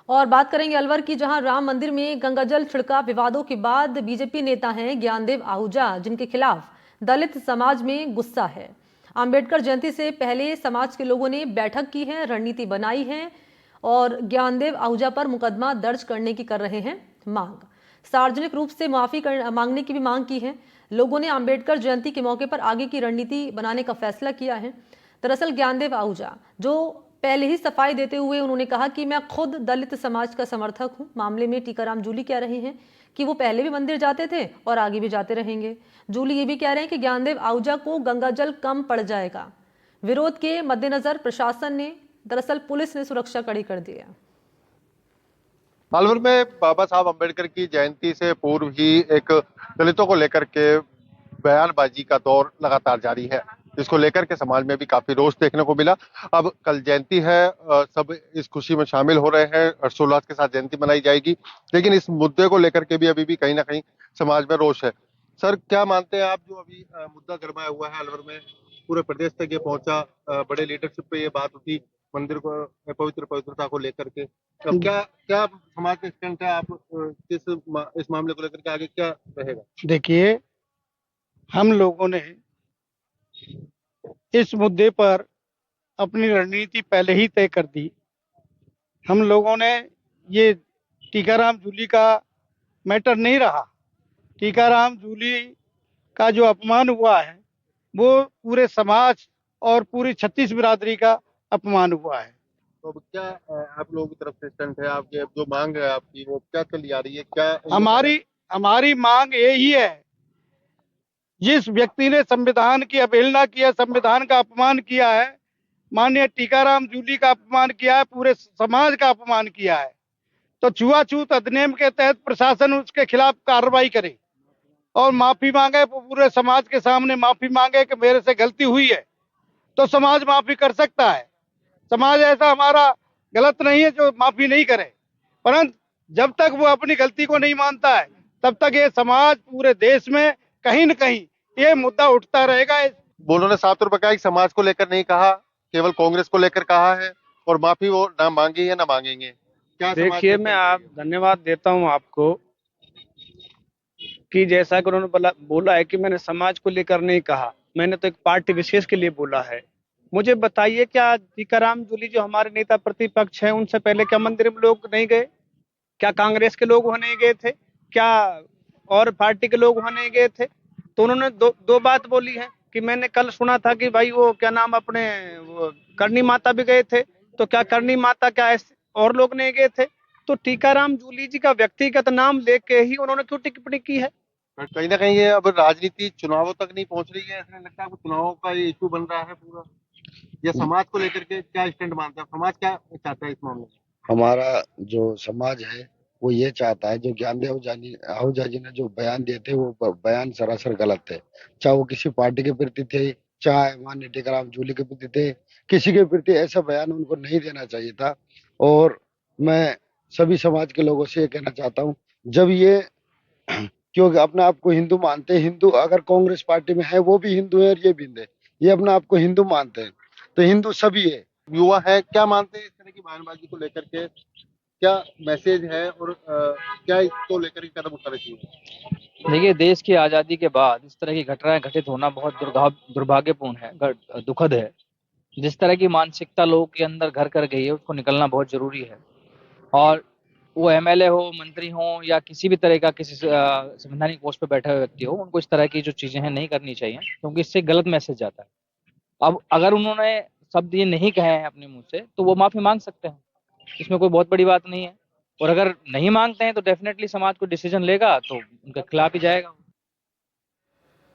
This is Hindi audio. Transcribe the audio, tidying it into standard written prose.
और बात करेंगे अलवर की, जहां राम मंदिर में गंगाजल छिड़काव विवादों के बाद बीजेपी नेता हैं ज्ञानदेव आहूजा, जिनके खिलाफ दलित समाज में गुस्सा है। अंबेडकर जयंती से पहले समाज के लोगों ने बैठक की है, रणनीति बनाई है और ज्ञानदेव आहूजा पर मुकदमा दर्ज करने की कर रहे हैं मांग। सार्वजनिक रूप से माफी मांगने की भी मांग की है। लोगों ने अंबेडकर जयंती के मौके पर आगे की रणनीति बनाने का फैसला किया है। दरअसल ज्ञानदेव आहूजा जो पहले ही सफाई देते हुए उन्होंने कहा कि मैं खुद दलित समाज का समर्थक हूं। मामले में टीकाराम जूली कह रहे हैं कि वो पहले भी मंदिर जाते थे और आगे भी जाते रहेंगे। जूली ये भी कह रहे हैं कि ज्ञानदेव आहूजा को गंगाजल कम पड़ जाएगा। विरोध के मद्देनजर प्रशासन ने, दरअसल पुलिस ने सुरक्षा कड़ी कर दी है। अलवर में बाबा साहब अम्बेडकर की जयंती से पूर्व ही एक दलितों को लेकर के बयानबाजी का दौर लगातार जारी है, जिसको लेकर के समाज में भी काफी रोष देखने को मिला। अब कल जयंती है, सब इस खुशी में शामिल हो रहे हैं, हर्षोल्लास के साथ जयंती मनाई जाएगी, लेकिन इस मुद्दे को लेकर के भी अभी भी कहीं ना कहीं समाज में रोष है। सर, क्या मानते हैं आप, जो अभी मुद्दा गरमाया हुआ है अलवर में, पूरे प्रदेश तक ये पहुंचा, बड़े लीडरशिप पे ये बात उठी, मंदिर को पवित्रता को लेकर के, अब क्या क्या समाज के स्टैंड है, आप इस मामले को लेकर के आगे क्या रहेगा? देखिए, हम लोगों ने इस मुद्दे पर अपनी रणनीति पहले ही तय कर दी। हम लोगों ने ये टीकाराम जूली का मैटर नहीं रहा। टीकाराम जूली का जो अपमान हुआ है वो पूरे समाज और पूरी 36 बिरादरी का अपमान हुआ है। तो अब क्या आप लोगों की तरफ से स्टैंड है, आपकी जो मांग है आपकी, वो क्या चली आ रही है? क्या हमारी मांग यही है, जिस व्यक्ति ने संविधान की अवहेलना किया, संविधान का अपमान किया है, माननीय टीकाराम जूली का अपमान किया है, पूरे समाज का अपमान किया है, तो छुआछूत अधिनियम के तहत प्रशासन उसके खिलाफ कार्रवाई करे और माफी मांगे, पूरे समाज के सामने माफी मांगे कि मेरे से गलती हुई है, तो समाज माफी कर सकता है। समाज ऐसा हमारा गलत नहीं है जो माफी नहीं करे, परंतु जब तक वो अपनी गलती को नहीं मानता है तब तक ये समाज पूरे देश में कहीं न कहीं ये मुद्दा उठता रहेगा। उन्होंने साफ तौर पर कहा कि समाज को लेकर नहीं कहा, केवल कांग्रेस को लेकर कहा है, और माफी वो ना मांगी है ना मांगेंगे। क्या देखिए, मैं आप धन्यवाद देता हूं आपको कि जैसा कि उन्होंने बोला है कि मैंने समाज को लेकर नहीं कहा, मैंने तो एक पार्टी विशेष के लिए बोला है। मुझे बताइए, क्या टीकाराम जूली जो हमारे नेता प्रतिपक्ष हैं, उनसे पहले क्या मंदिर में लोग नहीं गए? क्या कांग्रेस के लोग वहां नहीं गए थे? क्या और पार्टी के लोग वहां नहीं गए थे? तो उन्होंने दो बात बोली है कि मैंने कल सुना था कि भाई वो क्या नाम अपने वो करनी माता भी गए थे, तो क्या करनी माता क्या ऐसे और लोग नहीं गए थे? तो टीकाराम जूली जी का व्यक्तिगत नाम लेके ही उन्होंने क्यों टिप्पणी की है? कहीं ना कहीं ये अब राजनीति चुनावों तक नहीं पहुंच रही है, ऐसा नहीं लगता? आपको चुनावों का ये इशू बन रहा है पूरा, या समाज को लेकर के क्या स्टैंड मानता है, समाज क्या चाहता है इस मामले में? हमारा जो समाज है वो ये चाहता है, जो ज्ञानदेव आहूजा जी ने जो बयान दिए थे वो बयान सरासर गलत है। चाहे वो किसी पार्टी के प्रति थे, चाहे माननीय टीकाराम जूली के प्रति थे, किसी के प्रति ऐसा बयान उनको नहीं देना चाहिए था। और मैं सभी समाज के लोगों से ये कहना चाहता हूँ, जब ये क्योंकि अपने आप को हिंदू मानते हैं, हिंदू अगर कांग्रेस पार्टी में है वो भी हिंदू है और ये भी हिंदू है, ये अपने आप को हिंदू मानते हैं, तो हिंदू सभी है। युवा है, क्या मानते हैं इस तरह की बयानबाजी को लेकर के? क्या मैसेज है और क्या इसको लेकर के कदम उठाने चाहिए? देखिए, देश की आज़ादी के बाद इस तरह की घटनाएं घटित होना बहुत दुर्भाग्यपूर्ण है, दुखद है। जिस तरह की मानसिकता लोगों के अंदर घर कर गई है, उसको निकलना बहुत जरूरी है। और वो एमएलए हो, मंत्री हो, या किसी भी तरह का किसी संवैधानिक पोस्ट पे बैठे हुए व्यक्ति हो, उनको इस तरह की जो चीजें हैं नहीं करनी चाहिए, क्योंकि इससे गलत मैसेज जाता है। अब अगर उन्होंने शब्द ये नहीं कहे हैं अपने मुंह से, तो वो माफी मांग सकते हैं, इसमें कोई बहुत बड़ी बात नहीं है। और अगर नहीं मांगते हैं तो डेफिनेटली समाज को डिसीजन लेगा, तो उनके खिलाफ ही जाएगा।